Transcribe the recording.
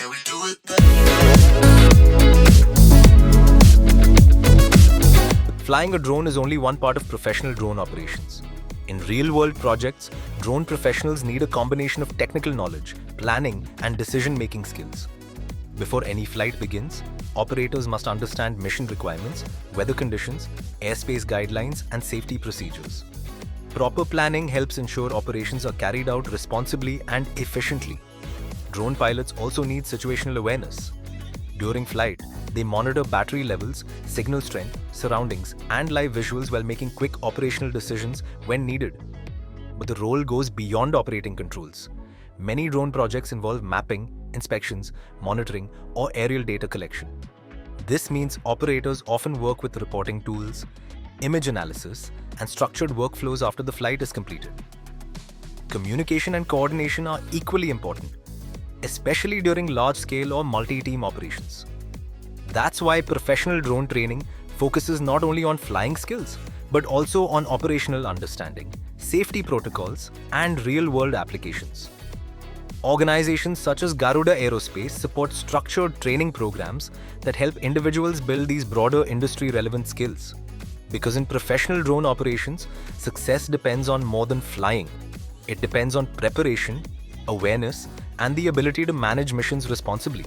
Can we do it? Flying a drone is only one part of professional drone operations. In real-world projects, drone professionals need a combination of technical knowledge, planning, and decision-making skills. Before any flight begins, operators must understand mission requirements, weather conditions, airspace guidelines, and safety procedures. Proper planning helps ensure operations are carried out responsibly and efficiently. Drone pilots also need situational awareness. During flight, they monitor battery levels, signal strength, surroundings, and live visuals while making quick operational decisions when needed. But the role goes beyond operating controls. Many drone projects involve mapping, inspections, monitoring, or aerial data collection. This means operators often work with reporting tools, image analysis, and structured workflows after the flight is completed. Communication and coordination are equally important, especially during large-scale or multi-team operations. That's why professional drone training focuses not only on flying skills, but also on operational understanding, safety protocols, and real-world applications. Organizations such as Garuda Aerospace support structured training programs that help individuals build these broader industry-relevant skills. Because in professional drone operations, success depends on more than flying. It depends on preparation, awareness, and the ability to manage missions responsibly.